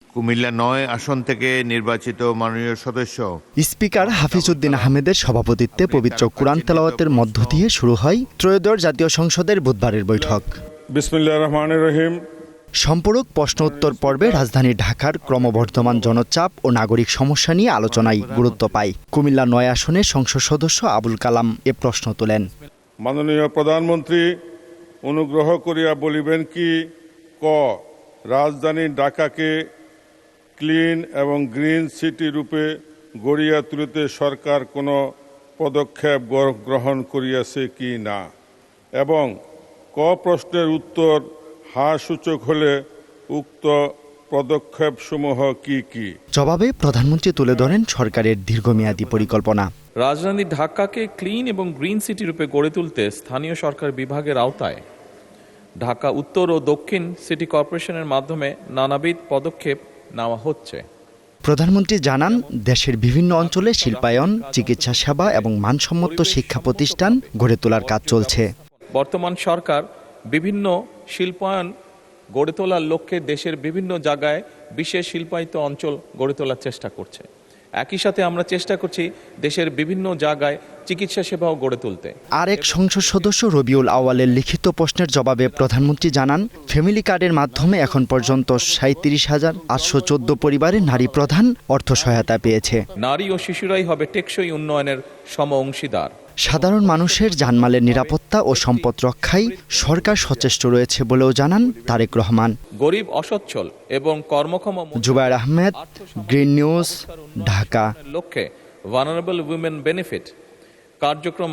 কুমিল্লা ৯ আসন থেকে নির্বাচিত মাননীয় সদস্য স্পিকার হাফিজ উদ্দিন আহমেদের সভাপতিত্বে পবিত্র কুরআন তেলাওয়াতের মধ্য দিয়ে শুরু হয় ত্রয়োদশ জাতীয় সংসদের বুধবারের বৈঠক। বিসমিল্লাহির রহমানির রহিম। সম্পূরক প্রশ্ন উত্তর পর্বে রাজধানী ঢাকার ক্রমবর্ধমান জনচাপ ও নাগরিক সমস্যা নিয়ে আলোচনায় গুরুত্ব পায়। কুমিল্লা ৯ আসনের সংসদ সদস্য আবুল কালাম এ প্রশ্ন তোলেন। মাননীয় প্রধানমন্ত্রী অনুগ্রহ করিয়া বলিবেন কি, ক রাজধানী ঢাকাকে ক্লিন এবং গ্রিন সিটি রূপে গড়িয়া তুলিতে সরকার কোনো পদক্ষেপ গ্রহণ করিয়াছে কি না, এবং ক প্রশ্নের উত্তর হ্যাঁ সূচক হলে উক্ত পদক্ষেপসমূহ কি কি? জবাবে প্রধানমন্ত্রী তুলে ধরেন সরকারের দীর্ঘমেয়াদী পরিকল্পনা। রাজধানী ঢাকাকে ক্লিন এবং গ্রিন সিটি রূপে গড়ে তুলতে স্থানীয় সরকার বিভাগের আওতায় ঢাকা উত্তর ও দক্ষিণ সিটি কর্পোরেশনের মাধ্যমে নানাবিধ পদক্ষেপ নেওয়া হচ্ছে। প্রধানমন্ত্রী জানান, দেশের বিভিন্ন অঞ্চলে শিল্পায়ন, চিকিৎসা সেবা এবং মানসম্মত শিক্ষা প্রতিষ্ঠান গড়ে তোলার কাজ চলছে। বর্তমান সরকার বিভিন্ন শিল্পায়ন গড়ে তোলার লক্ষ্যে দেশের বিভিন্ন জায়গায় বিশেষ শিল্পায়িত অঞ্চল গড়ে তোলার চেষ্টা করছে। একই সাথে আমরা চেষ্টা করছি দেশের বিভিন্ন জায়গায় চিকিৎসা সেবাও গড়ে তুলতে। আরেক সংসদ সদস্য রবিউল আওয়ালের লিখিত প্রশ্নের জবাবে প্রধানমন্ত্রী জানান, ফ্যামিলি কার্ডের মাধ্যমে এখন পর্যন্ত 37,814 পরিবারের নারী প্রধান অর্থ সহায়তা পেয়েছে। নারী ও শিশুরাই হবে টেকসই উন্নয়নের সম অংশীদার। সাধারণ মানুষের জানমালের নিরাপত্তা ও সম্পদ রক্ষায় সরকার সচেষ্ট রয়েছে বলেও জানান তারেক রহমান। গরিব, অসচ্ছল এবং কর্মক্ষম জুবায়ের আহমেদ, গ্রিন নিউজ, ঢাকা। লক্ষ্যে ভালনারেবল উইমেন বেনিফিট কার্যক্রম